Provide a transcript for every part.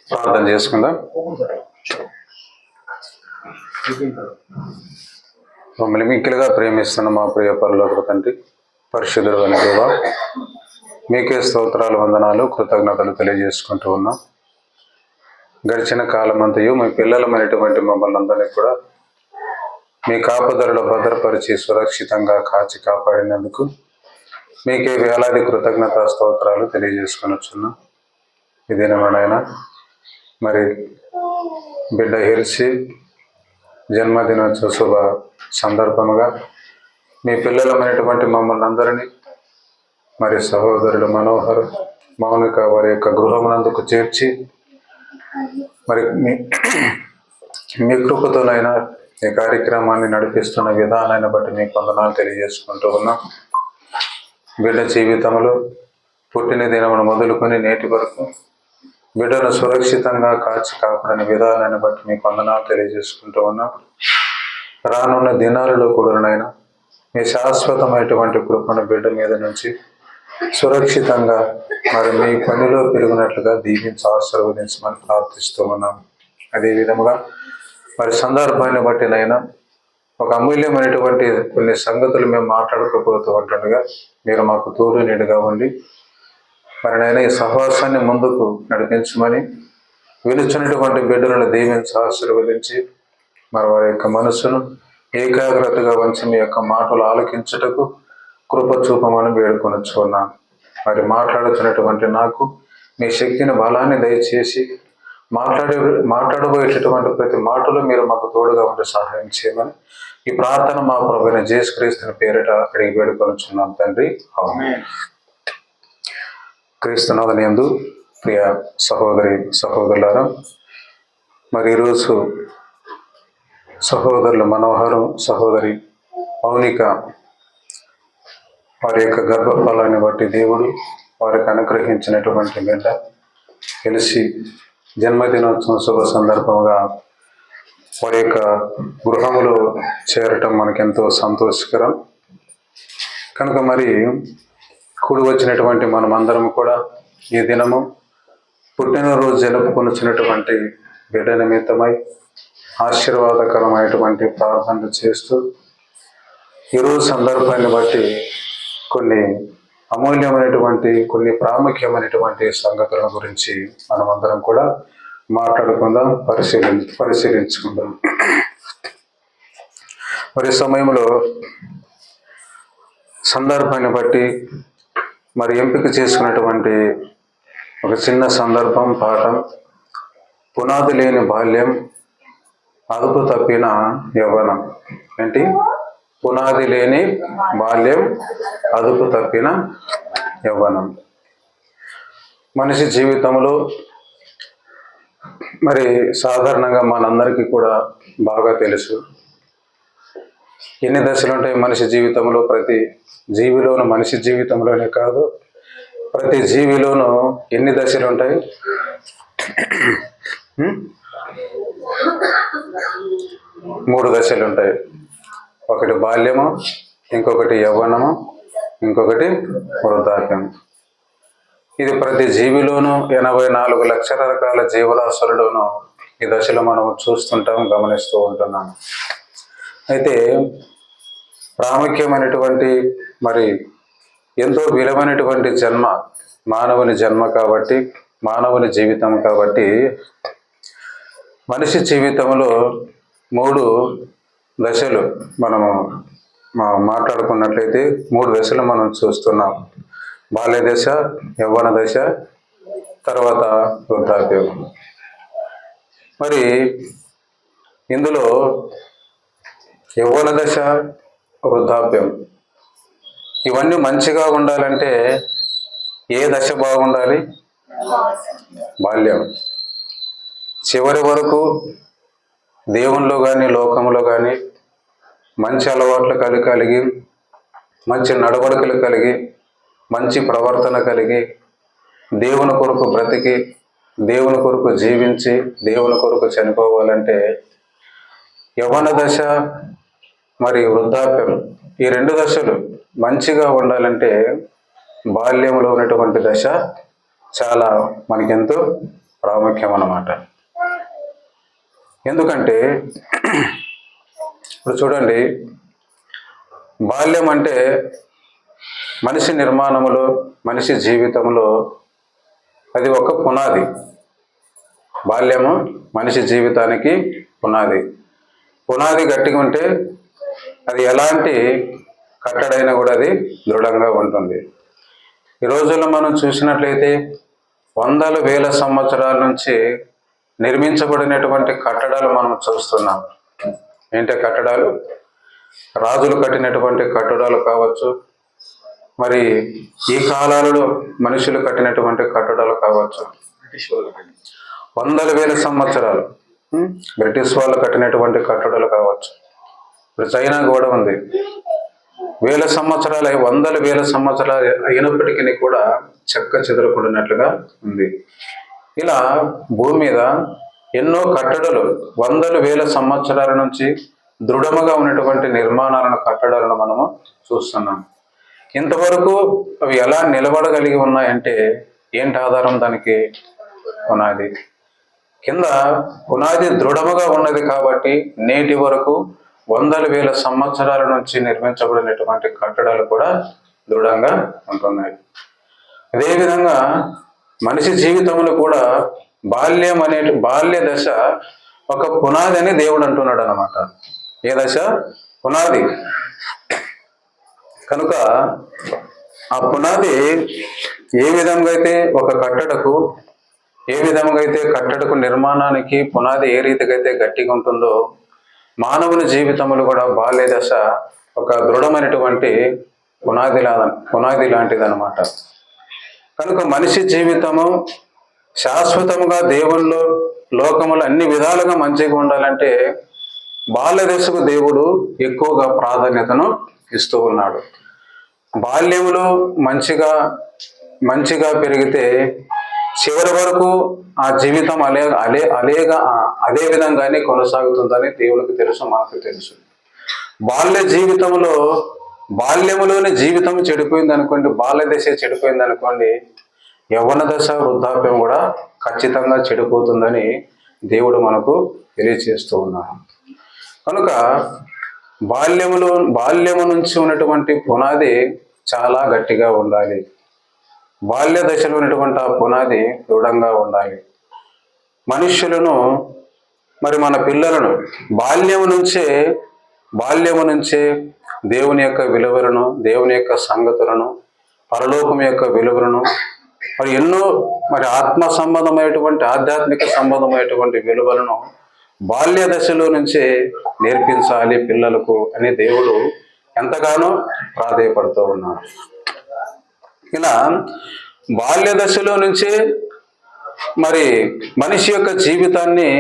ప్రార్థన చేసుకుందాం. మమ్మల్ని మిక్కిలిగా ప్రేమిస్తున్న మా ప్రియ పరలోక తండ్రి, పరిశుద్ధుడు అయిన దేవా, మీకే స్తోత్రాలు, వందనాలు, కృతజ్ఞతలు తెలియజేసుకుంటూ ఉన్నాం. గడిచిన కాలమంతయు మీ పిల్లలమైనటువంటి మమ్మల్ని అందరినీ కూడా మీ కాపుదలలో భద్రపరిచి సురక్షితంగా కాచి కాపాడినందుకు మీకే వేలాది కృతజ్ఞత స్తోత్రాలు తెలియజేసుకొనిచున్నాం. ఇదేనమానైనా మరి బిడ్డ హిల్సి జన్మదినోత్సవ శుభ సందర్భముగా మీ పిల్లలమైనటువంటి మమ్మల్ని అందరినీ మరి సహోదరుడు మనోహర్, మౌనిక వారి యొక్క గృహమునందుకు చేర్చి మరి మీ కృపతోనైనా ఈ కార్యక్రమాన్ని నడిపిస్తున్న విధానాన్ని బట్టి మీకు వందనాలు తెలియజేసుకుంటూ ఉన్నాం. బిడ్డ జీవితంలో పుట్టిన దినమును మొదలుకొని నేటి వరకు బిడ్డను సురక్షితంగా కాచి కాపాడిన విధానాన్ని బట్టి మీకు వందనాలు తెలియజేసుకుంటూ ఉన్నాం. రానున్న దినాలలో కూడానైనా మీ శాశ్వతమైనటువంటి కృపను బిడ్డ మీద నుంచి సురక్షితంగా మరి మీ పనిలో పెరిగినట్లుగా దీవించి ఆశీర్వదించమని ప్రార్థిస్తూ ఉన్నాం. అదే విధముగా మరి సందర్భాన్ని బట్టినైనా ఒక అమూల్యమైనటువంటి కొన్ని సంగతులు మేము మాట్లాడుకోబోతూ ఉంటుండగా మీరు మాకు తోడు నీడుగా ఉండి మరి నైనా ఈ సహవాసాన్ని ముందుకు నడిపించమని, విలుచున్నటువంటి బిడ్డలను దీవించి ఆశీర్వదించి మరి వారి యొక్క మనసును ఏకాగ్రతగా వంచి మీ యొక్క మాటలు ఆలకించుటకు కృప చూపమని వేడుకొనుచున్నాం. మరి మాట్లాడుతున్నటువంటి నాకు మీ శక్తిని, బలాన్ని దయచేసి మాట్లాడబోయేటటువంటి ప్రతి మాటలు మీరు మాకు తోడుగా ఉండి సహాయం చేయమని ఈ ప్రార్థన మా ప్రభువైన యేసుక్రీస్తుని పేరిట అడిగి వేడుకొనుచున్నాం తండ్రి, ఆమేన్. క్రీస్తునాథుని యందు ప్రియ సహోదరి సహోదరులారా, మరి ఈరోజు సహోదరులు మనోహరు, సహోదరి మౌనిక వారి యొక్క గర్భఫలాన్ని బట్టి దేవుడు వారికి అనుగ్రహించినటువంటి బిడ్డ తెలిసి జన్మదినోత్సవం శుభ సందర్భంగా వారి యొక్క గృహములో చేరటం మనకెంతో సంతోషకరం. కనుక మరి కూడి వచ్చినటువంటి మనమందరం కూడా ఈ దినము పుట్టినరోజు జరుపుకొనిచ్చినటువంటి బిడ్డ నిమిత్తమై ఆశీర్వాదకరమైనటువంటి ప్రార్థనలు చేస్తూ ఈరోజు సందర్భాన్ని బట్టి కొన్ని అమూల్యమైనటువంటి, కొన్ని ప్రాముఖ్యమైనటువంటి సంగతుల గురించి మనమందరం కూడా మాట్లాడుకుందాం, పరిశీలించుకుందాం. మరి సమయంలో సందర్భాన్ని బట్టి మరి ఎంపిక చేసుకున్నటువంటి ఒక చిన్న సందర్భం, పాఠం, పునాది లేని బాల్యం, అదుపు తప్పిన యవ్వనం. ఏంటి? పునాది లేని బాల్యం, అదుపు తప్పిన యవ్వనం. మనిషి జీవితంలో మరి సాధారణంగా మనందరికీ కూడా బాగా తెలుసు ఎన్ని దశలు ఉంటాయి మనిషి జీవితంలో. ప్రతి జీవిలోను, మనిషి జీవితంలోనే కాదు, ప్రతి జీవిలోనూ ఎన్ని దశలు ఉంటాయి? 3 దశలు ఉంటాయి. ఒకటి బాల్యము, ఇంకొకటి యవ్వనము, ఇంకొకటి వృద్ధాప్యం. ఇది ప్రతి జీవిలోనూ 84 లక్షల రకాల జీవరాశులలోనూ ఈ దశలో మనం చూస్తుంటాం, గమనిస్తూ ఉంటున్నాం. అయితే ప్రాముఖ్యమైనటువంటి మరి ఎంతో విలువైనటువంటి జన్మ మానవుని జన్మ కాబట్టి, మానవుని జీవితం కాబట్టి, మనిషి జీవితంలో 3 దశలు మనము మాట్లాడుకున్నట్లయితే 3 దశలు మనం చూస్తున్నాం. బాల్య దశ, యవ్వన దశ, తర్వాత వృద్ధాప్యం. మరి ఇందులో యవ్వన దశ, వృద్ధాప్యం ఇవన్నీ మంచిగా ఉండాలంటే ఏ దశ బాగుండాలి? బాల్యం. చివరి వరకు దేవునిలో కానీ, లోకంలో కానీ మంచి అలవాట్లు కలిగి, మంచి నడవడికలు కలిగి, మంచి ప్రవర్తన కలిగి, దేవుని కొరకు బ్రతికి, దేవుని కొరకు జీవించి, దేవుని కొరకు చనిపోవాలంటే యవ్వన దశ మరి వృద్ధాప్యం, ఈ 2 దశలు మంచిగా ఉండాలంటే బాల్యంలో ఉన్నటువంటి దశ చాలా మనకెంతో ప్రాముఖ్యం అన్నమాట. ఎందుకంటే ఇప్పుడు చూడండి, బాల్యం అంటే మనిషి నిర్మాణంలో, మనిషి జీవితంలో అది ఒక పునాది. బాల్యము మనిషి జీవితానికి పునాది. పునాది గట్టిగా ఉంటే అది ఎలాంటి కట్టడైనా కూడా అది దృఢంగా ఉంటుంది. ఈ రోజుల్లో మనం చూసినట్లయితే వందల వేల సంవత్సరాల నుంచి నిర్మించబడినటువంటి కట్టడాలు మనం చూస్తున్నాం. ఏంటి కట్టడాలు? రాజులు కట్టినటువంటి కట్టడాలు కావచ్చు, మరి ఈ కాలాలలో మనుషులు కట్టినటువంటి కట్టడాలు కావచ్చు. వందల వేల సంవత్సరాలు బ్రిటిష్ వాళ్ళు కట్టినటువంటి కట్టడాలు కావచ్చు. ఇప్పుడు చైనా కూడా ఉంది. వేల సంవత్సరాలు, వందల వేల సంవత్సరాలు అయినప్పటికీ కూడా చెక్క చెదరకూడినట్లుగా ఉంది. ఇలా భూమి మీద ఎన్నో కట్టడాలు వందల వేల సంవత్సరాల నుంచి దృఢముగా ఉన్నటువంటి నిర్మాణాలను, కట్టడాలను మనము చూస్తున్నాం. ఇంతవరకు అవి ఎలా నిలబడగలిగి ఉన్నాయంటే ఏంటి ఆధారం? దానికి పునాది. కింద పునాది దృఢముగా ఉన్నది కాబట్టి నేటి వరకు వందల వేల సంవత్సరాల నుంచి నిర్మించబడినటువంటి కట్టడాలు కూడా దృఢంగా ఉంటున్నాయి. అదేవిధంగా మనిషి జీవితంలో కూడా బాల్య దశ ఒక పునాది అని దేవుడు అంటున్నాడు అన్నమాట. ఏ దశ? పునాది. కనుక ఆ పునాది ఏ విధంగా అయితే ఒక కట్టడకు, ఏ విధంగా అయితే కట్టడకు నిర్మాణానికి పునాది ఏ రీతిగా అయితే గట్టిగా ఉంటుందో, మానవుని జీవితంలో కూడా బాల్య దశ ఒక దృఢమైనటువంటి పునాది లాంటిది అనమాట. కనుక మనిషి జీవితము శాశ్వతంగా దేవుల్లో, లోకములు అన్ని విధాలుగా మంచిగా ఉండాలంటే బాల్య దశకు దేవుడు ఎక్కువగా ప్రాధాన్యతను ఇస్తూ ఉన్నాడు. బాల్యములో మంచిగా పెరిగితే చివరి వరకు ఆ జీవితం అదే విధంగానే కొనసాగుతుందని దేవునికి తెలుసు, మనకు తెలుసు. బాల్యములోని జీవితం చెడిపోయింది అనుకోండి, బాల్య దశ చెడిపోయింది అనుకోండి, యవ్వన దశ, వృద్ధాప్యం కూడా ఖచ్చితంగా చెడిపోతుందని దేవుడు మనకు తెలియచేస్తూ ఉన్నాడు. కనుక బాల్యము నుంచి ఉన్నటువంటి పునాది చాలా గట్టిగా ఉండాలి. బాల్య దశలో ఉన్నటువంటి ఆ పునాది దృఢంగా ఉండాలి. మనుష్యులను, మరి మన పిల్లలను బాల్యము నుంచే దేవుని యొక్క విలువలను, దేవుని యొక్క సంగతులను, పరలోకం యొక్క విలువలను, మరి ఎన్నో ఆత్మ సంబంధమైనటువంటి, ఆధ్యాత్మిక సంబంధమైనటువంటి విలువలను బాల్య దశలో నుంచే నేర్పించాలి పిల్లలకు అని దేవుడు ఎంతగానో ప్రాధేయపడుతూ ఉన్నాడు. ఇలా బాల్య దశలో నుంచే మరి మనిషి యొక్క జీవితాన్ని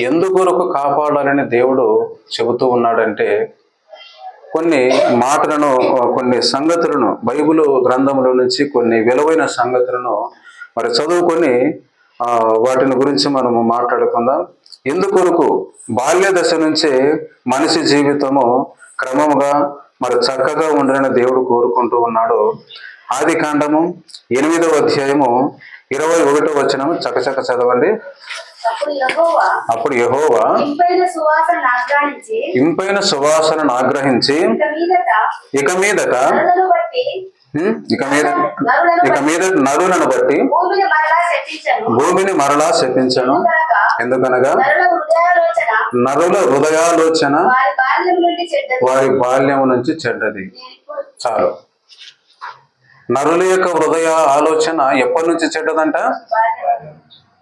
ఎందుకొరకు కాపాడాలని దేవుడు చెబుతూ ఉన్నాడంటే, కొన్ని మాటలను, కొన్ని సంగతులను, బైబిల్ గ్రంథంలో నుంచి కొన్ని విలువైన సంగతులను మరి చదువుకొని వాటిని గురించి మనము మాట్లాడుకుందాం. ఎందుకొరకు బాల్య దశ నుంచే మనిషి జీవితము క్రమముగా మరి చక్కగా ఉండాలని దేవుడు కోరుకుంటూ ఉన్నాడు. ఆదికాండము 8వ అధ్యాయము 21వ వచనము చకచక చదవండి. అప్పుడు యెహోవా ఇంపైన సువాసనను ఆగ్రహించి ఇక మీదట నరులను బట్టి భూమిని మరలా శపించను. ఎందుకనగా నరుల హృదయాలోచన వారి బాల్యం నుంచి చెడ్డది. చాలు. నరుల యొక్క హృదయ ఆలోచన ఎప్పటి నుంచి చెడ్డదంట?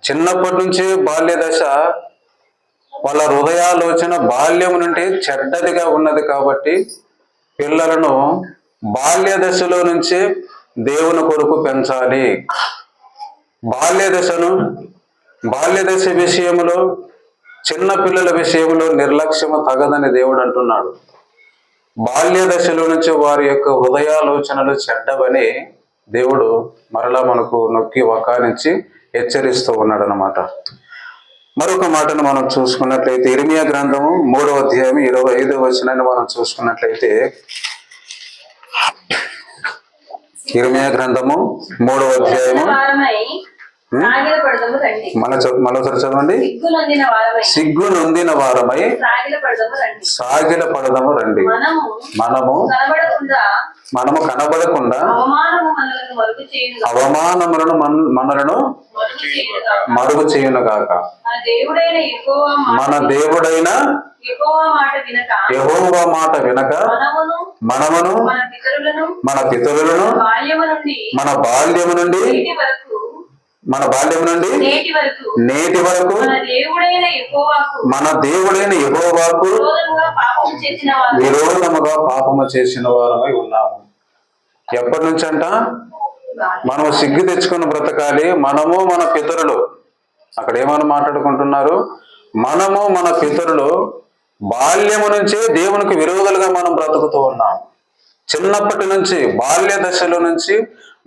చిన్నప్పటి నుంచి బాల్య దశ వాళ్ళ హృదయాలోచన బాల్యం నుండి చెడ్డదిగా ఉన్నది. కాబట్టి పిల్లలను బాల్య దశలో నుంచి దేవుని కొరకు పెంచాలి. బాల్య దశ విషయంలో, చిన్న పిల్లల విషయంలో నిర్లక్ష్యము తగదని దేవుడు అంటున్నాడు. బాల్య దశలో నుంచి వారి యొక్క హృదయాలోచనలు చెడ్డవని దేవుడు మరలా మనకు నొక్కి వక్కానించి హెచ్చరిస్తూ ఉన్నాడు అన్నమాట. మరొక మాటను మనం చూసుకున్నట్లయితే ఇర్మియా గ్రంథము 3వ అధ్యాయం 25వ వచనాన్ని మనం చూసుకున్నట్లయితే, ఇర్మియా గ్రంథము 3వ అధ్యాయము మరోసారి చదవండి. సిగ్గు నొందిన వారమై సాగిల పడదము రండి. మనము కనబడకుండా అవమానములను మనలను మరుగు చేయునుగాక. మన దేవుడైన యెహోవా మాట వినక మనమును మన పితరులను మన బాల్యము నుండి నేటి వరకు మన దేవుడైన యెహోవాకు విరోధముగా పాపము చేసిన వారమై ఉన్నాము. ఎప్పటి నుంచి అంట? మనము సిగ్గు తెచ్చుకుని బ్రతకాలి. మనము మన పితరులు, అక్కడ ఏమని మాట్లాడుకుంటున్నారు? మనము మన పితరులు బాల్యము నుంచే దేవునికి విరోధులుగా మనం బ్రతుకుతూ ఉన్నాం. చిన్నప్పటి నుంచి, బాల్య దశలో నుంచి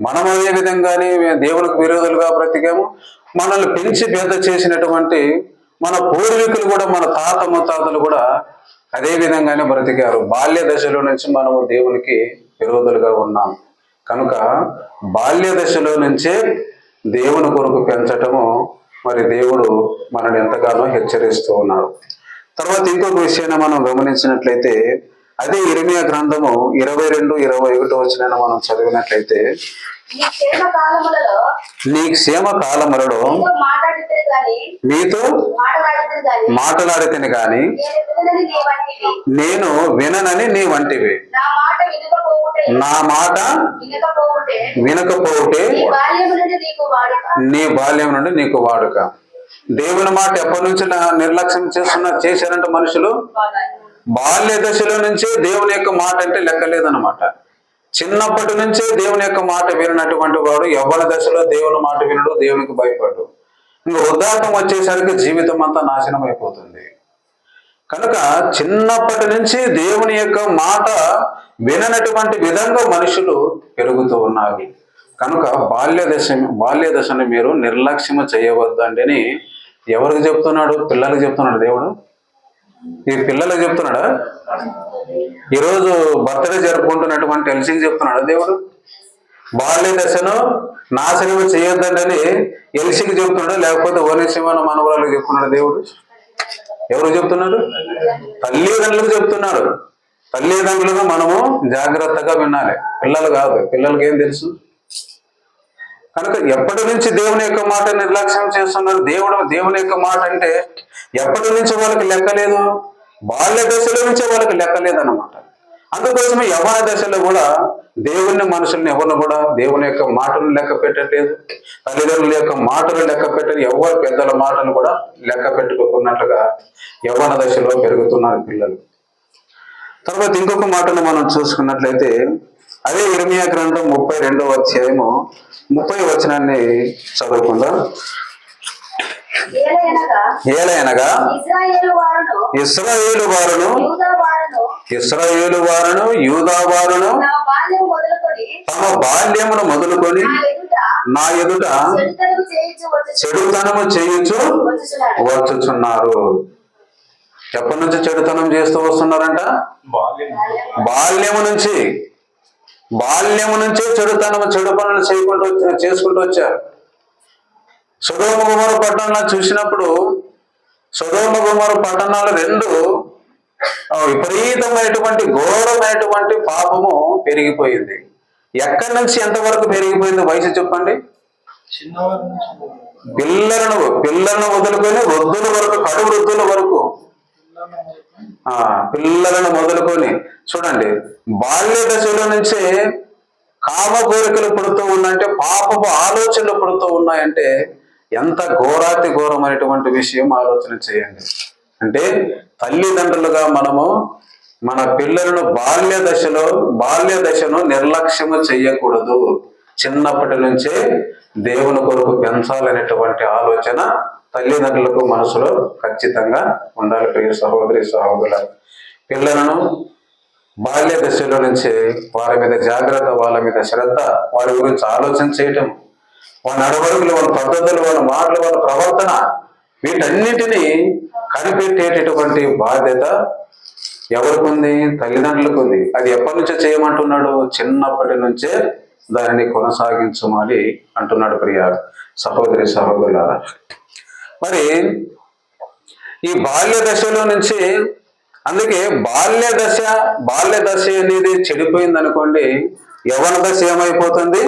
మనం అదే విధంగానే దేవునికి విరోధులుగా బ్రతికాము. మనల్ని పెంచి పెద్ద చేసినటువంటి మన పూర్వీకులు కూడా, మన తాత ముత్తాతలు కూడా అదే విధంగానే బ్రతికారు. బాల్య దశలో నుంచి మనము దేవునికి విరోధులుగా ఉన్నాం. కనుక బాల్య దశలో నుంచే దేవుని కొరకు పెంచటము మరి దేవుడు మనల్ని ఎంతగానో హెచ్చరిస్తూ ఉన్నాడు. తర్వాత ఇంకొక విషయాన్ని మనం గమనించినట్లయితే, అదే ఇర్మీయా గ్రంథము 22-21 మనం చదివినట్లయితే, నీ క్షేమ కాలములలో మీతో మాట్లాడితేనే గాని నేను విననని నీ వంటివి. నా మాట వినకపోతే నీ బాల్యం నుండి నీకు వాడుక. దేవుని మాట ఎప్పటి నుంచి నిర్లక్ష్యం చేశారంటే మనుషులు బాల్య దశలో నుంచే దేవుని యొక్క మాట అంటే లెక్కలేదన్నమాట. చిన్నప్పటి నుంచే దేవుని యొక్క మాట వినటువంటి వాడు యవ్వన దశలో దేవుని మాట వినడు, దేవునికి భయపడు. ఇంకా వృద్ధాప్యం వచ్చేసరికి జీవితం అంతా నాశనం అయిపోతుంది. కనుక చిన్నప్పటి నుంచి దేవుని యొక్క మాట విననటువంటి విధంగా మనుషులు పెరుగుతూ ఉన్నారు. కనుక బాల్య దశను మీరు నిర్లక్ష్యం చేయవద్దండి అని ఎవరికి చెప్తున్నాడు? పిల్లలకు చెప్తున్నాడు దేవుడు. ఈ పిల్లలకు చెప్తున్నాడా? ఈరోజు బర్త్డే జరుపుకుంటున్నటువంటి ఎల్సీకి చెప్తున్నాడు దేవుడు. బాల్య దశను నాశనం చేయొద్దండి అని ఎల్సీకి చెప్తున్నాడు, లేకపోతే ఓనేసిమన మనవరాలకు చెప్తున్నాడు దేవుడు? ఎవరు చెప్తున్నారు? తల్లిదండ్రులకు చెప్తున్నాడు. తల్లిదండ్రులుగా మనము జాగ్రత్తగా వినాలి, పిల్లలు కాదు. పిల్లలకి ఏం తెలుసు? కనుక ఎప్పటి నుంచి దేవుని యొక్క మాట నిర్లక్ష్యం చేస్తున్నారు? దేవుని యొక్క మాట అంటే ఎప్పటి నుంచి వాళ్ళకి లెక్కలేదు, బాల్య దశలో నుంచే వాళ్ళకి లెక్కలేదన్నమాట. అందుకోసమే యవ్వన దశలో కూడా దేవుని మనుషుల్ని ఎవరిని కూడా దేవుని యొక్క మాటలు లెక్క పెట్టట్లేదు, తల్లిదండ్రుల యొక్క మాటలు లెక్క పెట్టలేదు, ఎవరు పెద్దల మాటలు కూడా లెక్క పెట్టుకోకున్నట్లుగా యవ్వన దశలో పెరుగుతున్నారు పిల్లలు. తర్వాత ఇంకొక మాటను మనం చూసుకున్నట్లయితే, అదే ఇర్మీయా గ్రంథం 32:30 చదువుకుందాం. ఏలయనగా ఇశ్రాయేలు వారును యూదా వారును తమ బాల్యమును మొదలుకొని నా ఎదుట చెడుతనము చేయించు వచ్చుచున్నారు. ఎప్పటి నుంచి చెడుతనం చేస్తూ వస్తున్నారంట? బాల్యము నుంచే చెడు పనులు చేసుకుంటూ వచ్చారు. సొదొమ గొమొర్రా పట్టణాలు చూసినప్పుడు, సొదొమ గొమొర్రా పట్టణాలు రెండు విపరీతమైనటువంటి ఘోరమైనటువంటి పాపము పెరిగిపోయింది. ఎక్కడి నుంచి ఎంతవరకు పెరిగిపోయింది వయసు చెప్పండి? పిల్లలను వదులుకొని వృద్ధుల వరకు, కడు వృద్ధుల వరకు, పిల్లలను మొదలుకొని చూడండి. బాల్య దశలో నుంచే కామ కోరికలు పుడుతూ ఉన్నాయంటే, పాపపు ఆలోచనలు పుడుతూ ఉన్నాయంటే ఎంత ఘోరాతి ఘోరమైనటువంటి విషయం ఆలోచన చేయండి. అంటే తల్లిదండ్రులుగా మనము మన పిల్లలను బాల్య దశను నిర్లక్ష్యము చెయ్యకూడదు. చిన్నప్పటి నుంచే దేవుని కొరకు పెంచాలనేటువంటి ఆలోచన తల్లిదండ్రులకు మనసులో ఖచ్చితంగా ఉండాలి. ప్రియ సహోదరి సహోదరుల, పిల్లలను బాల్య దశలో నుంచే వారి మీద జాగ్రత్త, వాళ్ళ మీద శ్రద్ధ, వారి గురించి ఆలోచన చేయటం, వాళ్ళ నడవడుగులు, వాళ్ళ పద్ధతులు, వాళ్ళ మాటలు, వాళ్ళ ప్రవర్తన, వీటన్నిటినీ కనిపెట్టేటటువంటి బాధ్యత ఎవరికి ఉంది? తల్లిదండ్రులకు ఉంది. అది ఎప్పటి నుంచో చేయమంటున్నాడు? చిన్నప్పటి నుంచే దానిని కొనసాగించమని అంటున్నాడు ప్రియ సహోదరి సహోదరులారా. మరి ఈ బాల్య దశలో నుంచి, అందుకే బాల్య దశ అనేది చెడిపోయింది అనుకోండి, యవ్వన దశ ఏమైపోతుంది?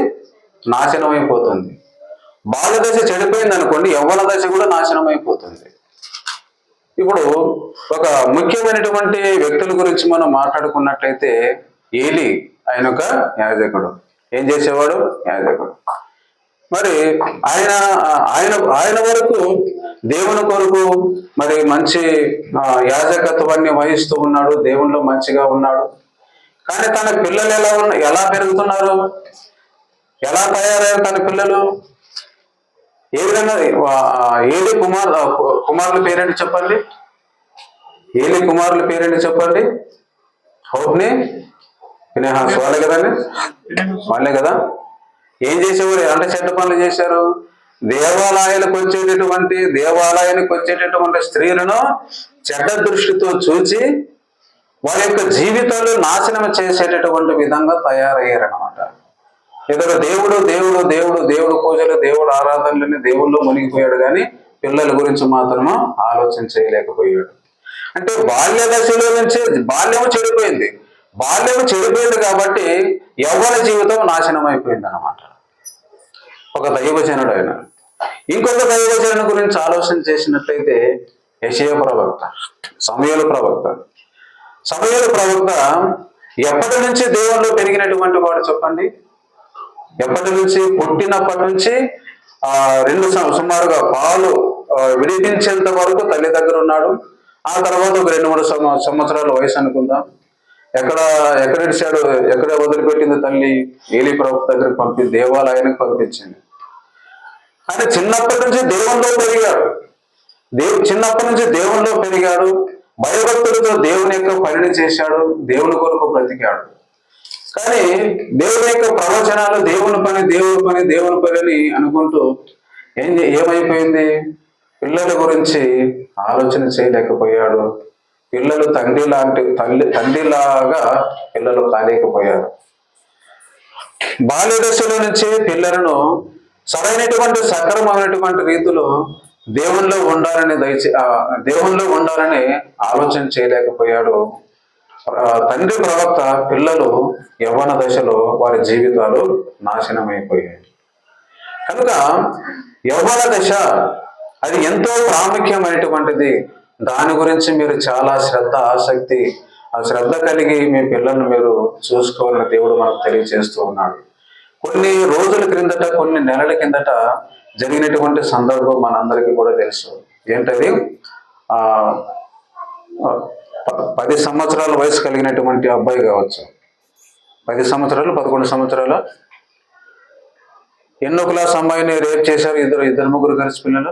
నాశనం అయిపోతుంది. బాల్య దశ చెడిపోయింది అనుకోండి, యవ్వన దశ కూడా నాశనం అయిపోతుంది. ఇప్పుడు ఒక ముఖ్యమైనటువంటి వ్యక్తుల గురించి మనం మాట్లాడుకున్నట్లయితే, ఏలి ఆయన ఒక యాజకుడు. ఏం చేసేవాడు? యాజకుడు. మరి ఆయన ఆయన ఆయన వరకు దేవుని కొరకు మరి మంచి యాజకత్వాన్ని వహిస్తూ ఉన్నాడు, దేవునిలో మంచిగా ఉన్నాడు. కానీ తన పిల్లలు ఎలా పెరుగుతున్నారు, ఎలా తయారయ్యారు తన పిల్లలు? ఏ విధంగా? ఏలి కుమారుల పేరేంటి చెప్పండి? ఏలి కుమారుల పేరేంటి చెప్పండి? హోప్ని, ఫినెహాస్, వాళ్ళే కదండి, వాళ్ళే కదా. ఏం చేసేవారు? అంటే చెడ్డ పనులు చేశారు. దేవాలయానికి వచ్చేటటువంటి స్త్రీలను చెడ్డ దృష్టితో చూచి వారి యొక్క జీవితాలు నాశనం చేసేటటువంటి విధంగా తయారయ్యారనమాట. ఇతడు దేవుడు దేవుడు దేవుడు దేవుడు పూజలు, దేవుడు ఆరాధనలని దేవుళ్ళు మునిగిపోయాడు, కానీ పిల్లల గురించి మాత్రము ఆలోచన చేయలేకపోయాడు. అంటే బాల్య దశలో నుంచి బాల్యము చెడిపోయింది కాబట్టి యవ్వన జీవితం నాశనం అయిపోయింది అన్నమాట. ఒక దైవజనుడు ఆయన. ఇంకొక దైవజనుని గురించి ఆలోచన చేసినట్లయితే యెషయా ప్రవక్త, సమూయేలు ప్రవక్త ఎప్పటి నుంచి దేవుల్లో పెరిగినటువంటి వాడు చెప్పండి? ఎప్పటి నుంచి? పుట్టినప్పటి నుంచి సుమారుగా పాలు విడిపించేంత వరకు తల్లి దగ్గర ఉన్నాడు. ఆ తర్వాత ఒక 2-3 సంవత్సరాల వయసు అనుకుందాం. ఎక్కడ ఇచ్చాడు? ఎక్కడ వదిలిపెట్టింది తల్లి? ఏలీ ప్రవక్త దగ్గరికి దేవాలయానికి పంపించింది. ఆయన చిన్నప్పటి నుంచి దేవునిలో పెరిగాడు. భయభక్తులతో దేవుని యొక్క పనిని చేశాడు, దేవుని కొరకు బ్రతికాడు. కానీ దేవుని యొక్క ప్రవచనాలు దేవుని పని అనుకుంటూ ఏమైపోయింది? పిల్లల గురించి ఆలోచన చేయలేకపోయాడు. పిల్లలు తండ్రిలాగా పిల్లలు కాలేకపోయారు. బాల్య దశలో నుంచి పిల్లలను సరైనటువంటి సక్రమమైనటువంటి రీతిలో దేవుల్లో ఉండాలని ఆలోచన చేయలేకపోయాడు. తండ్రి ప్రవక్త పిల్లలు యవ్వన దశలో వారి జీవితాలు నాశనమైపోయాయి. కనుక యవ్వన దశ అది ఎంతో ప్రాముఖ్యమైనటువంటిది. దాని గురించి మీరు చాలా శ్రద్ధ కలిగి మీ పిల్లలను మీరు చూసుకోవాలని దేవుడు మనకు తెలియజేస్తూ ఉన్నాడు. కొన్ని రోజుల క్రిందట, కొన్ని నెలల కిందట జరిగినటువంటి సందర్భం మనందరికీ కూడా తెలుసు. ఏంటది? 10 సంవత్సరాల వయసు కలిగినటువంటి అబ్బాయి కావచ్చు, 10 సంవత్సరాలు 11 సంవత్సరాల ఎన్నో క్లాస్ అమ్మాయిని రేప్ చేశారు. ఇద్దరు ముగ్గురు కలిసి పిల్లలు.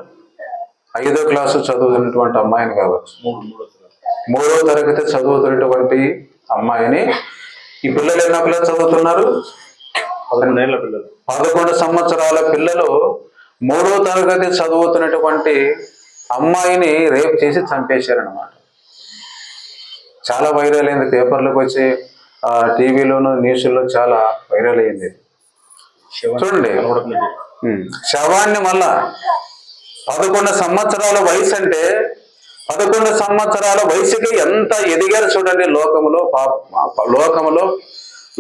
5వ క్లాసు చదువుతున్నటువంటి అమ్మాయిని కావచ్చు, 3వ తరగతి చదువుతున్నటువంటి అమ్మాయిని. ఈ పిల్లలు ఎన్నో క్లాస్ చదువుతున్నారు? 11 సంవత్సరాల పిల్లలు 3వ తరగతి చదువుతున్నటువంటి అమ్మాయిని రేప్ చేసి చంపేశారనమాట. చాలా వైరల్ అయింది, పేపర్లకు వచ్చి టీవీలోను న్యూస్లో చాలా వైరల్ అయింది. చూడండి, శవాన్ని మళ్ళా 11 సంవత్సరాల వయసు అంటే 11 సంవత్సరాల వయసుకి ఎంత ఎదిగారు చూడండి.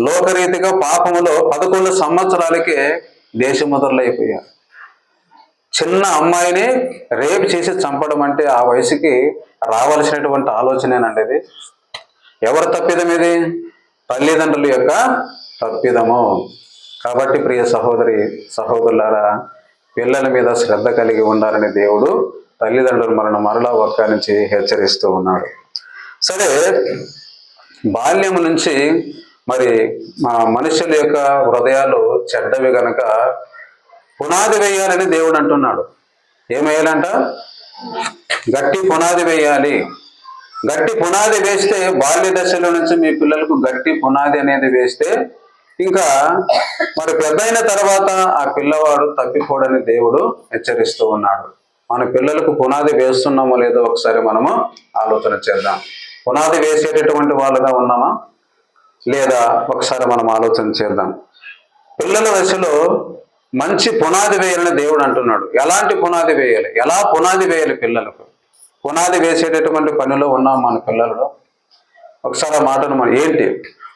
లోకరీతిగా పాపములో 11 సంవత్సరాలకే దేశముద్రులైపోయారు. చిన్న అమ్మాయిని రేపు చేసి చంపడం అంటే ఆ వయసుకి రావాల్సినటువంటి ఆలోచనేనండి ఇది. ఎవరి తప్పిదం ఇది? తల్లిదండ్రుల యొక్క తప్పిదము. కాబట్టి ప్రియ సహోదరులారా, పిల్లల మీద శ్రద్ధ కలిగి ఉండాలని దేవుడు తల్లిదండ్రులు మనను మరలా ఒక్క నుంచి హెచ్చరిస్తూ ఉన్నాడు. సరే, బాల్యము నుంచి మరి మనుషుల యొక్క హృదయాలు చెడ్డవి గనక పునాది వేయాలని దేవుడు అంటున్నాడు. ఏం వేయాలంట? గట్టి పునాది వేయాలి. గట్టి పునాది వేస్తే, బాల్య దశలో నుంచి మీ పిల్లలకు గట్టి పునాది అనేది వేస్తే, ఇంకా మరి పెద్దయిన తర్వాత ఆ పిల్లవాడు తప్పిపోడని దేవుడు హెచ్చరిస్తూ ఉన్నాడు. మన పిల్లలకు పునాది వేస్తున్నామో లేదో ఒకసారి మనము ఆలోచన చేద్దాం. పునాది వేసేటటువంటి వాళ్ళుగా ఉన్నామా లేదా ఒకసారి మనం ఆలోచన చేద్దాం. పిల్లల దశలో మంచి పునాది వేయాలని దేవుడు అంటున్నాడు. ఎలాంటి పునాది వేయాలి, ఎలా పునాది వేయాలి పిల్లలకు? పునాది వేసేటటువంటి పనిలో ఉన్నాం మన పిల్లలు. ఒకసారి ఆ మాటను మనం ఏంటి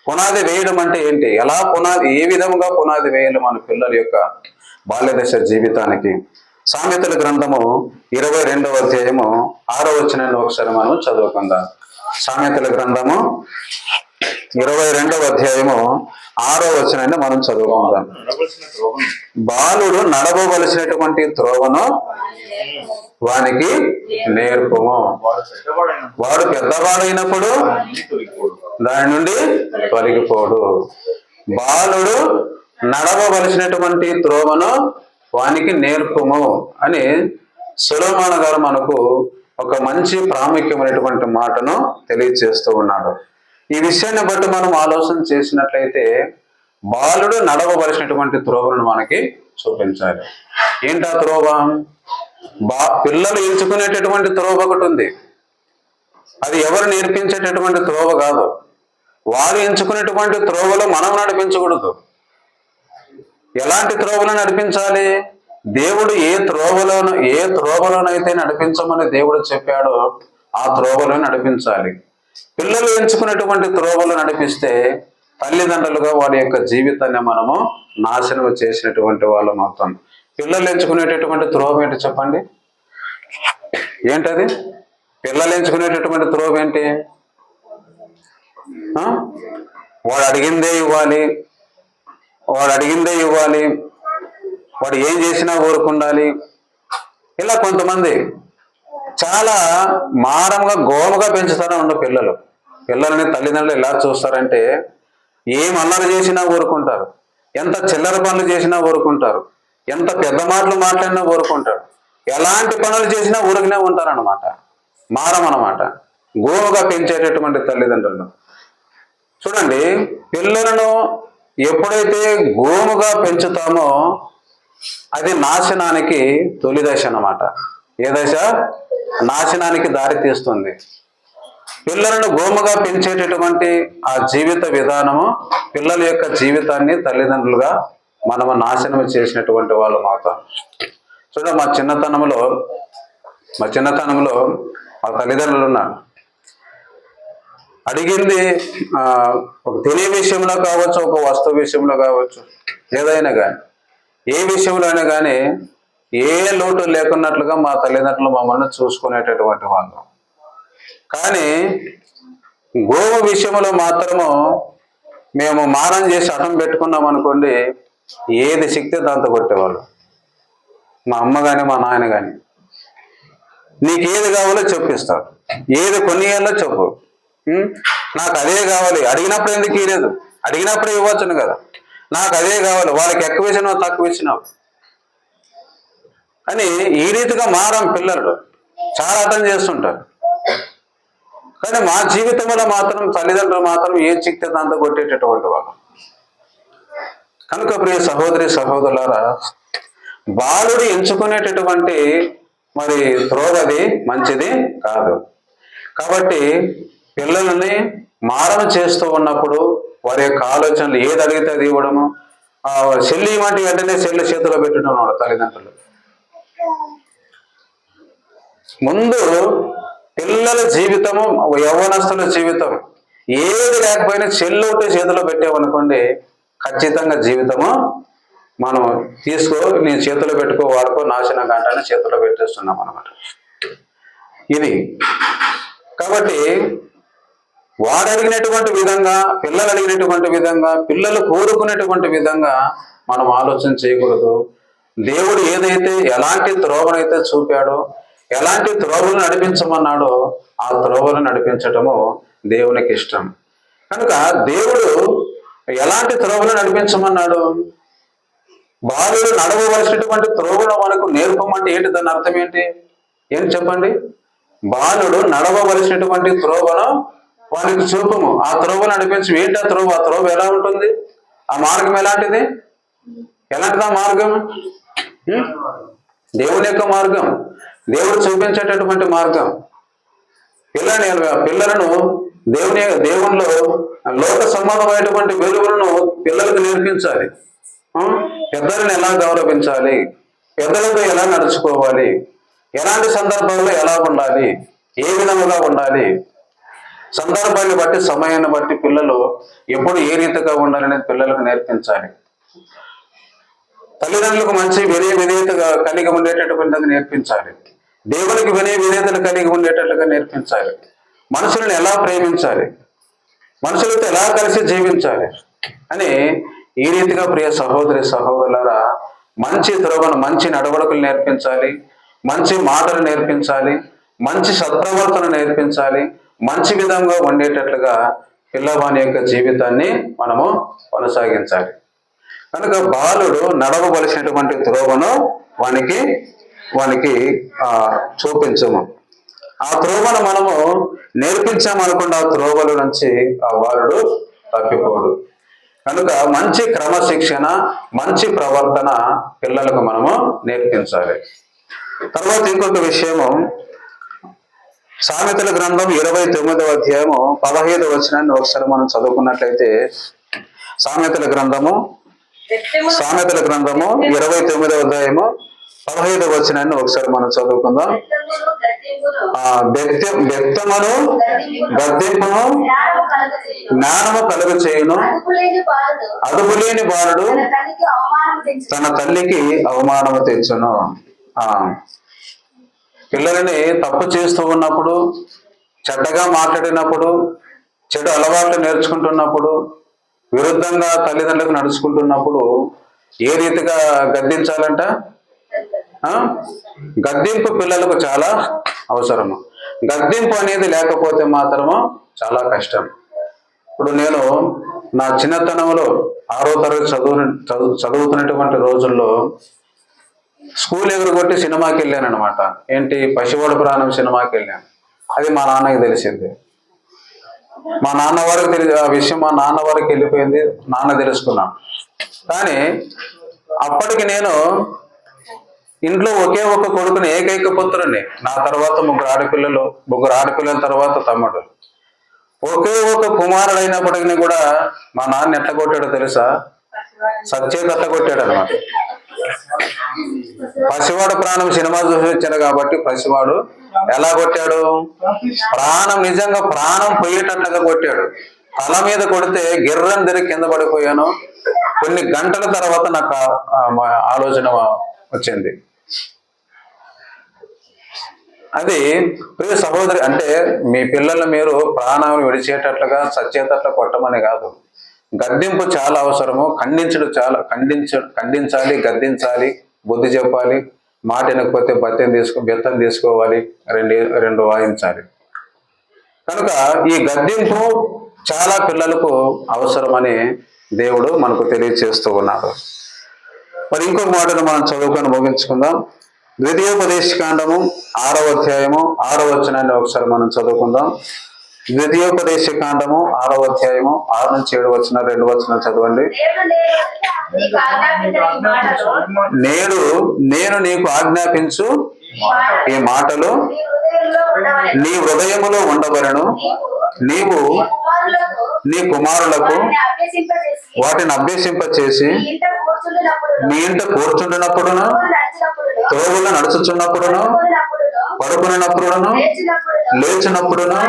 పునాది వేయడం అంటే ఏంటి, ఎలా పునాది, ఏ విధంగా పునాది వేయాలి మన పిల్లల యొక్క బాల్యదశ జీవితానికి? సామెతల గ్రంథము 22వ అధ్యాయము 6వ వచనాన్ని ఒకసారి మనం చదువుకుందాం. సామెతల గ్రంథము 22వ అధ్యాయము 6వ వచనాన్ని మనం చదువుకుందాం. బాలుడు నడవవలసినటువంటి త్రోవను వానికి నేర్పుము, వాడు పెద్దవాడైనప్పుడు దాని నుండి తొలగిపోడు. బాలుడు నడవవలసినటువంటి త్రోవను వానికి నేర్పుము అని సొలొమోను గారు మనకు ఒక మంచి ప్రాముఖ్యమైనటువంటి మాటను తెలియజేస్తూ ఉన్నాడు. ఈ విషయాన్ని బట్టి మనం ఆలోచన చేసినట్లయితే బాలుడు నడవవలసినటువంటి త్రోవను మనకి చూపించాలి. ఏంటా త్రోవ? పిల్లలు ఎంచుకునేటటువంటి త్రోవ ఒకటి ఉంది. అది ఎవరు నేర్పించేటటువంటి త్రోవ కాదు. వారు ఎంచుకునేటువంటి త్రోవలో మనం నడిపించకూడదు. ఎలాంటి త్రోవలో నడిపించాలి? దేవుడు ఏ త్రోవలోనైతే నడిపించమని దేవుడు చెప్పాడో ఆ త్రోవలో నడిపించాలి. పిల్లలు ఎంచుకునేటువంటి త్రోవలో నడిపిస్తే తల్లిదండ్రులుగా వారి యొక్క జీవితాన్ని మనము నాశనం చేసినటువంటి వాళ్ళం అవుతాం. పిల్లలు ఎంచుకునేటటువంటి త్రోవ ఏంటి చెప్పండి? ఏంటది? పిల్లలు ఎంచుకునేటటువంటి త్రోవ ఏంటి? వాడు అడిగిందే ఇవ్వాలి, వాడు ఏం చేసినా ఊరుకుండాలి. ఇలా కొంతమంది చాలా మారంగా గోముగా పెంచుతారని ఉన్న పిల్లల్ని తల్లిదండ్రులు ఎలా చూస్తారంటే ఏం అల్లరి చేసినా ఊరుకుంటారు, ఎంత చిల్లర పనులు చేసినా ఊరుకుంటారు, ఎంత పెద్ద మాటలు మాట్లాడినా ఊరుకుంటారు, ఎలాంటి పనులు చేసినా ఊరికనే ఉంటారన్నమాట. మారం అన్నమాట, గోముగా పెంచేటటువంటి తల్లిదండ్రులు. చూడండి, పిల్లలను ఎప్పుడైతే గోముగా పెంచుతామో అది నాశనానికి తొలి దశ అన్నమాట. ఏ దశ? నాశనానికి దారి తీస్తుంది. పిల్లలను గోముగా పెంచేటటువంటి ఆ జీవిత విధానము పిల్లల యొక్క జీవితాన్ని తల్లిదండ్రులుగా మనము నాశనం చేసినటువంటి వాళ్ళం అవుతాం. చూడండి, మా చిన్నతనంలో మా తల్లిదండ్రులు ఉన్నారు. అడిగింది ఒక తినే విషయంలో కావచ్చు, ఒక వస్తువు విషయంలో కావచ్చు, ఏదైనా కానీ ఏ విషయంలో అయినా కానీ ఏ లోటు లేకున్నట్లుగా మా తల్లిదండ్రులు మమ్మల్ని చూసుకునేటటువంటి వాళ్ళు. కానీ గోవు విషయంలో మాత్రము మేము మారం చేసి అటం పెట్టుకున్నాం అనుకోండి, ఏది శక్తి దాంతో కొట్టేవాళ్ళు. మా అమ్మ కానీ మా నాయన కానీ నీకు ఏది కావాలో చెప్పిస్తావు, ఏది కొనియాలో చెప్పు, నాకు అదే కావాలి, అడిగినప్పుడు ఎందుకు ఇవ్వలేదు, అడిగినప్పుడే ఇవ్వచ్చును కదా, నాకు అదే కావాలి, వాళ్ళకి ఎక్కువ ఇచ్చినావు తక్కువ ఇచ్చినావు అని ఈ రీతిగా మారం పిల్లలు చాలా అర్థం చేస్తుంటారు. కానీ మా జీవితంలో మాత్రం తల్లిదండ్రులు మాత్రం ఏ చిక్తే దాంతో కొట్టేటటువంటి వాళ్ళు. కనుక ప్రియ సహోదరి సహోదరులారా, బాలుడు ఎంచుకునేటటువంటి మరి త్రోవది మంచిది కాదు. కాబట్టి పిల్లలని మారం చేస్తూ ఉన్నప్పుడు వారి యొక్క ఆలోచనలు ఏది అడిగితే అది ఇవ్వడము, సెల్లు ఇవ్వమంటే వెంటనే సెల్లు చేతిలో పెట్టడం తల్లిదండ్రులు. ముందు పిల్లల జీవితము, యవ్వనస్తుల జీవితం ఏది లేకపోయినా సెల్లు ఒకటి చేతిలో పెట్టామనుకోండి, ఖచ్చితంగా జీవితము మనం నీ చేతిలో పెట్టుకో, వాడుకో, నాశనం గంటనే చేతిలో పెట్టేస్తున్నాం అన్నమాట. ఇది కాబట్టి వాడు అడిగినటువంటి విధంగా, పిల్లలు అడిగినటువంటి విధంగా, పిల్లలు కోరుకునేటువంటి విధంగా మనం ఆలోచన చేయకూడదు. దేవుడు ఏదైతే ఎలాంటి త్రోవనైతే చూపాడో, ఎలాంటి త్రోవలు నడిపించమన్నాడో ఆ త్రోవలు నడిపించటము దేవునికి ఇష్టం. కనుక దేవుడు ఎలాంటి త్రోవలు నడిపించమన్నాడు? బాలుడు నడవవలసినటువంటి త్రోవను మనకు నేర్పమంటే ఏంటి? దాని అర్థం ఏంటి చెప్పండి? బాలుడు నడవవలసినటువంటి త్రోవను వానికి చూపము, ఆ త్రోవ నడిపించు. ఏంటి ఆ త్రోవ? ఆ త్రోవ ఎలా ఉంటుంది? ఆ మార్గం ఎలాంటిది? ఎలాంటిది ఆ మార్గం? దేవుని యొక్క మార్గం, దేవుడు చూపించేటటువంటి మార్గం. పిల్లలను దేవునిలో లోక సంబంధమైనటువంటి వెలుగులను పిల్లలకు నేర్పించాలి. పెద్దలను ఎలా గౌరవించాలి, పెద్దలతో ఎలా నడుచుకోవాలి, ఎలాంటి సందర్భంలో ఎలా ఉండాలి, ఏ విధముగా ఉండాలి, సందర్భాన్ని బట్టి సమయాన్ని బట్టి పిల్లలు ఎప్పుడు ఏ రీతిగా ఉండాలనేది పిల్లలకు నేర్పించాలి. తల్లిదండ్రులకు మంచి వినయ విధేయతగా కలిగి ఉండేటటువంటిది నేర్పించాలి. దేవునికి వినయ విధేయతలు కలిగి ఉండేటట్లుగా నేర్పించాలి. మనుషులను ఎలా ప్రేమించాలి, మనుషులతో ఎలా కలిసి జీవించాలి అని ఈ రీతిగా ప్రియ సహోదరి సహోదరులారా మంచి త్రోవను, మంచి నడవడికలు నేర్పించాలి, మంచి మాటలు నేర్పించాలి, మంచి సత్ప్రవర్తన నేర్పించాలి, మంచి విధంగా ఉండేటట్లుగా పిల్లవాని యొక్క జీవితాన్ని మనము కొనసాగించాలి. కనుక బాలుడు నడవవలసినటువంటి త్రోవను వానికి చూపించము. ఆ త్రోవను మనము నేర్పించామనుకుండా ఆ త్రోవల నుంచి ఆ బాలుడు తప్పిపోడు. కనుక మంచి క్రమశిక్షణ, మంచి ప్రవర్తన పిల్లలకు మనము నేర్పించాలి. తర్వాత ఇంకొక విషయము, సామెతల గ్రంథం 29వ అధ్యాయము 15వ వచనాన్ని ఒకసారి మనం చదువుకున్నట్లయితే, సామెతల గ్రంథము 29వ అధ్యాయము 15వ వచనాన్ని ఒకసారి మనం చదువుకుందాం. బెత్తమును గద్దింపును జ్ఞానము కలుగు చేయును, అదుపులేని బాలుడు తన తల్లికి అవమానము తెచ్చును. పిల్లలని తప్పు చేస్తూ ఉన్నప్పుడు, చెడ్డగా మాట్లాడినప్పుడు, చెడు అలవాట్లు నేర్చుకుంటున్నప్పుడు, విరుద్ధంగా తల్లిదండ్రులకు నడుచుకుంటున్నప్పుడు ఏ రీతిగా గద్దించాలంట? గద్దింపు పిల్లలకు చాలా అవసరము. గద్దింపు అనేది లేకపోతే మాత్రము చాలా కష్టం. ఇప్పుడు నేను నా చిన్నతనంలో 6వ తరగతి చదువుతున్నటువంటి రోజుల్లో స్కూల్ ఎగురుగొట్టి సినిమాకి వెళ్ళాను అనమాట. ఏంటి, పసివాడు ప్రాణం సినిమాకి వెళ్ళాను. అది మా నాన్నకి తెలిసింది. మా నాన్న వారికి ఆ విషయం మా నాన్న వారికి వెళ్ళిపోయింది, నాన్న తెలుసుకున్నాను. కానీ అప్పటికి నేను ఇంట్లో ఒకే ఒక కొడుకుని, ఏకైక పుత్రుని. నా తర్వాత ముగ్గురు ఆడపిల్లల తర్వాత తమ్ముడు. ఒకే ఒక కుమారుడు అయినప్పటికీ కూడా మా నాన్న ఎట్లా కొట్టాడో తెలుసా? సచ్చేత అట్లా కొట్టాడు అనమాట. పసివాడు ప్రాణం సినిమా చూసి వచ్చాడు కాబట్టి పసివాడు ఎలా కొట్టాడు? నిజంగా ప్రాణం పోయేటట్లుగా కొట్టాడు. తల మీద కొడితే గిర్రం తిరిగి కింద పడిపోయాను. కొన్ని గంటల తర్వాత నాకు ఆలోచన వచ్చింది. అది ప్రియ సహోదరి, అంటే మీ పిల్లలు మీరు ప్రాణాలను విడిచేటట్లుగా సచ్చేటట్లు కొట్టమని కాదు. గద్దింపు చాలా అవసరము. ఖండించాలి, గద్దించాలి, బుద్ధి చెప్పాలి. మాట వినకపోతే బెత్తం తీసుకోవాలి, రెండు వాయించాలి. కనుక ఈ గద్దింపు చాలా పిల్లలకు అవసరమని దేవుడు మనకు తెలియచేస్తూ ఉన్నాడు. మరి ఇంకొక మాటను మనం చదువుకొని ముగించుకుందాం. ద్వితీయోపదేశకాండము 6వ అధ్యాయము 6వ వచనాన్ని ఒకసారి మనం చదువుకుందాం. ద్వితీయోపదేశకాండము 6వ అధ్యాయము 6 నుంచి 7 వచనాలు, 2 వచనాలు చదవండి. నేను నీకు ఆజ్ఞాపించు ఈ మాటలు నీ హృదయములో ఉండవలను, నీవు నీ కుమారులకు వాటిని అభ్యసింపచేసి నీ ఇంట కూర్చుంటున్నప్పుడును, త్రోవలో నడుచుచున్నప్పుడును, పడుకున్నప్పుడును, లేచినప్పుడును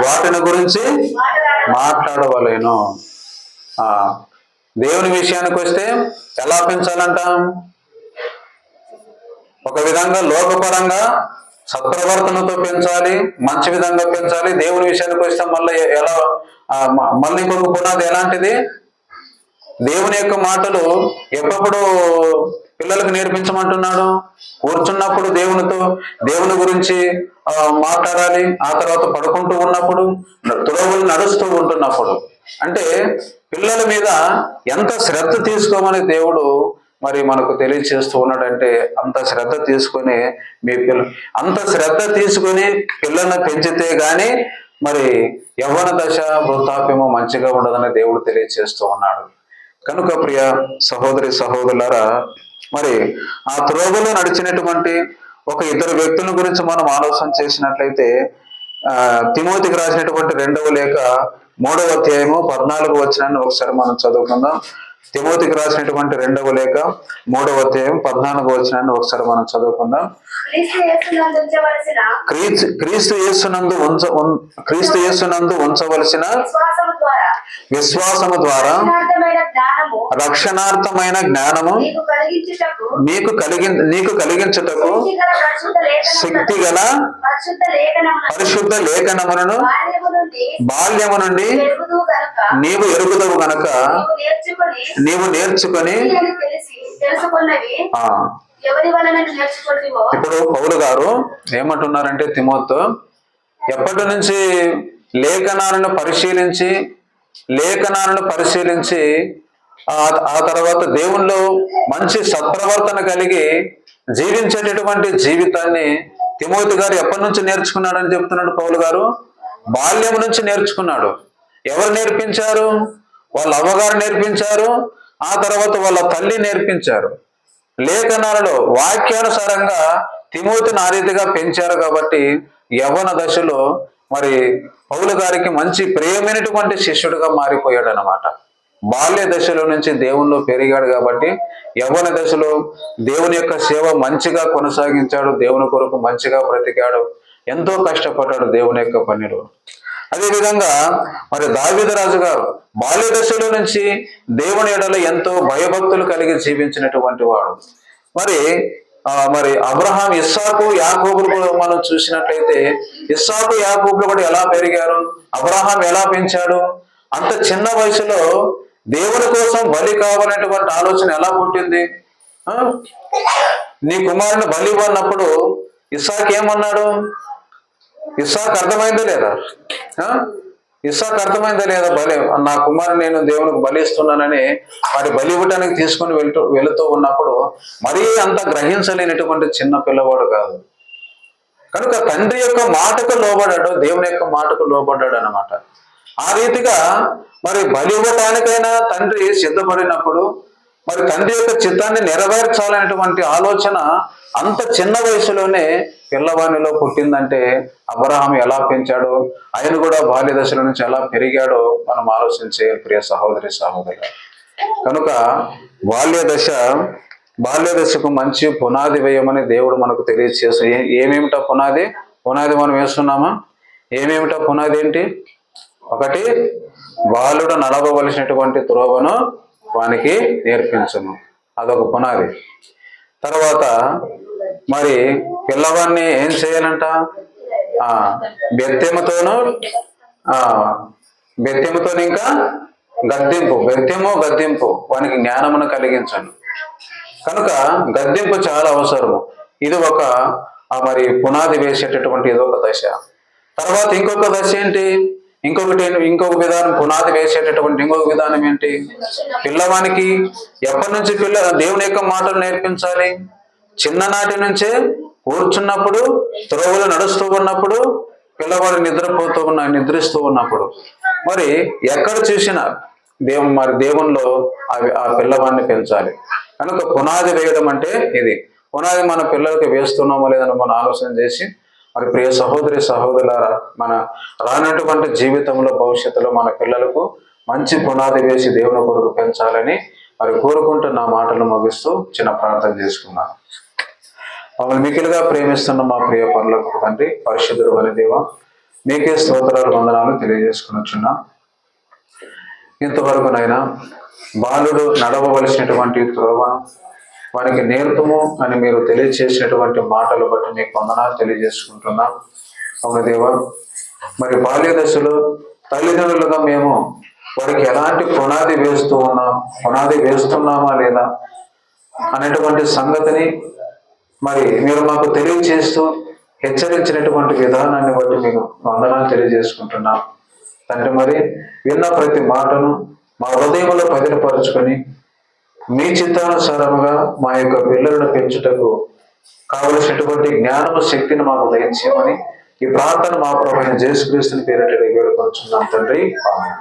వాటిని గురించి మాట్లాడవలేను. దేవుని విషయానికి వస్తే ఎలా పెంచాలంటాం? ఒక విధంగా లోకపరంగా సత్ప్రవర్తనతో పెంచాలి, మంచి విధంగా పెంచాలి. దేవుని విషయానికి వస్తే మళ్ళీ ఇంకొక పునాది ఎలాంటిది? దేవుని యొక్క మాటలు ఎప్పుడప్పుడు పిల్లలకు నేర్పించమంటున్నాడు. కూర్చున్నప్పుడు దేవుని గురించి మాట్లాడాలి. ఆ తర్వాత పడుకుంటూ ఉన్నప్పుడు, త్రోవలు నడుస్తూ ఉంటున్నప్పుడు. అంటే పిల్లల మీద ఎంత శ్రద్ధ తీసుకోమని దేవుడు మరి మనకు తెలియచేస్తూ ఉన్నాడంటే, అంత శ్రద్ధ తీసుకొని పిల్లల్ని పెంచితే గాని మరి యవ్వన దశ, వృద్ధాప్యము మంచిగా ఉండదని దేవుడు తెలియచేస్తూ ఉన్నాడు. కనుక ప్రియ సహోదరి సహోదరులారా, మరి ఆ త్రోవలో నడిచినటువంటి ఒక ఇద్దరు వ్యక్తుల గురించి మనం ఆలోచన చేసినట్లయితే, తిమోతికి రాసినటువంటి 2వ లేఖ 3వ అధ్యాయము 14వ వచనాన్ని ఒకసారి మనం చదువుకుందాం. తిమోతికి రాసినటువంటి 2వ లేఖ 3వ అధ్యాయం 14వ వచనాన్ని ఒకసారి మనం చదువుకుందాం. క్రీస్తు యేసునందు ఉంచవలసిన విశ్వాసము ద్వారా రక్షణార్థమైన జ్ఞానము నీకు కలిగించుటకు శక్తి గల పరిశుద్ధ లేఖనములను బాల్యము నుండి నీవు ఎరుగుదవు గనక నీవు నేర్చుకొని. ఇప్పుడు పౌలు గారు ఏమంటున్నారంటే తిమోతితో, ఎప్పటి నుంచి లేఖనాలను పరిశీలించి ఆ తర్వాత దేవునిలో మంచి సత్ప్రవర్తన కలిగి జీవించేటటువంటి జీవితాన్ని తిమోతి గారు ఎప్పటి నుంచి నేర్చుకున్నాడని చెప్తున్నాడు పౌలు గారు. బాల్యం నుంచి నేర్చుకున్నాడు. ఎవరు నేర్పించారు? వాళ్ళ అవ్వగారు నేర్పించారు. ఆ తర్వాత వాళ్ళ తల్లి నేర్పించారు. లేఖనాలలో వాక్యానుసారంగా తిమోతిని ఆ రీతిగా పెంచారు. కాబట్టి యవ్వన దశలో మరి పౌలు గారికి మంచి ప్రియమైనటువంటి శిష్యుడిగా మారిపోయాడు అన్నమాట. బాల్య దశలో నుంచి దేవునిలో పెరిగాడు కాబట్టి యవ్వన దశలో దేవుని యొక్క సేవ మంచిగా కొనసాగించాడు. దేవుని కొరకు మంచిగా బ్రతికాడు. ఎంతో కష్టపడ్డాడు దేవుని యొక్క పనిలో. అదేవిధంగా మరి దావీదు రాజు గారు బాల్య దశలో నుంచి దేవుని ఎడల ఎంతో భయభక్తులు కలిగి జీవించినటువంటి వాడు. మరి అబ్రహాం, ఇస్సాకు, యాకోబులు మనం చూసినట్లయితే ఇస్సాకు, యాకోబులు కూడా ఎలా పెరిగారు, అబ్రహాం ఎలా పెంచాడు, అంత చిన్న వయసులో దేవుని కోసం బలి కావాలనేటువంటి ఆలోచన ఎలా పుట్టింది? నీ కుమారుని బలి ఇవ్వన్నప్పుడు ఇస్సాకు ఏమన్నాడు? ఇస్సాకు అర్థమైందా లేదా? బలి నా కుమారుని నేను దేవునికి బలి ఇస్తున్నానని మరి బలి ఇవ్వటానికి తీసుకొని వెళుతూ ఉన్నప్పుడు మరీ అంత గ్రహించలేనటువంటి చిన్న పిల్లవాడు కాదు. కనుక తండ్రి యొక్క మాటకు లోబడ్డాడు, దేవుని యొక్క మాటకు లోబడ్డాడు అనమాట. ఆ రీతిగా మరి బలి ఇవ్వటానికైనా తండ్రి సిద్ధపడినప్పుడు మరి తండ్రి యొక్క చిత్తాన్ని నెరవేర్చాలనేటువంటి ఆలోచన అంత చిన్న వయసులోనే పిల్లవానిలో పుట్టిందంటే అబ్రహాం ఎలా పెంచాడో, ఆయన కూడా బాల్య దశల నుంచి ఎలా పెరిగాడో మనం ఆలోచన చేయాలి ప్రియ సహోదరి సహోదరులు. కనుక బాల్య దశకు మంచి పునాది వేయమని దేవుడు మనకు తెలియజేస్తూ, ఏమేమిటా పునాది మనం వేస్తున్నామా? ఏమేమిటా పునాది ఏంటి? ఒకటి, బాలుడు నడవవలసినటువంటి త్రోవను వానికి నేర్పించను, అదొక పునాది. తర్వాత మరి పిల్లవాడిని ఏం చేయాలంట? బెత్తెముతోను ఇంకా గద్దింపు వానికి జ్ఞానమును కలిగించను. కనుక గద్దింపు చాలా అవసరము. ఇది ఒక మరి పునాది వేసేటటువంటి ఇదొక దశ. తర్వాత ఇంకొక దశ ఏంటి? ఇంకొక విధానం, పునాది వేసేటటువంటి ఇంకొక విధానం ఏంటి? పిల్లవానికి ఎప్పటి నుంచి దేవుని యొక్క మాటలు నేర్పించాలి? చిన్ననాటి నుంచే కూర్చున్నప్పుడు, త్రోవలు నడుస్తూ ఉన్నప్పుడు, పిల్లవాడు నిద్రిస్తూ ఉన్నప్పుడు మరి ఎక్కడ చూసినా దేవునిలో ఆ పిల్లవాడిని పెంచాలి. కనుక పునాది వేయడం అంటే ఇది. పునాది మన పిల్లలకి వేస్తున్నామో లేదని మనం ఆలోచన చేసి మరి ప్రియ సహోదరి సహోదరులారా, మన రానటువంటి జీవితంలో భవిష్యత్తులో మన పిల్లలకు మంచి పునాది వేసి దేవుని కొరకు పెంచాలని మరి కోరుకుంటూ నా మాటలు ముగిస్తూ చిన్న ప్రార్థన చేసుకున్నాను. మమ్మల్ని మికిలిగా ప్రేమిస్తున్న మా ప్రియ పనులకు తండ్రి, పరిశుద్ధుడు అని దేవ, మీకే స్తోత్రాలు వందనాలు తెలియజేసుకునిచున్నా. ఇంతవరకునైనా బాలుడు నడవవలసినటువంటి త్రోవను వారికి నేర్పుము అని మీరు తెలియజేసినటువంటి మాటలు బట్టి మీకు వందనాలు తెలియజేసుకుంటున్నా. అవును దేవా, మరి బాల్య దశలో తల్లిదండ్రులుగా మేము వారికి ఎలాంటి పునాది వేస్తున్నామా లేదా అనేటువంటి సంగతిని మరి మీరు మాకు తెలియజేస్తూ హెచ్చరించినటువంటి విధానాన్ని బట్టి మీకు వందనాలు తెలియజేసుకుంటున్నాం తండ్రి. మరి విన్న ప్రతి మాటను మా హృదయంలో పదిలపరుచుకొని మీ చిత్తానుసారముగా మా యొక్క పిల్లలను పెంచుటకు కావలసినటువంటి జ్ఞానము, శక్తిని మాకు దయచేయమని ఈ ప్రార్థన మా ప్రభువైన యేసుక్రీస్తుని పేరిట వేడుకొనుచున్నాం తండ్రి. ఆమేన్.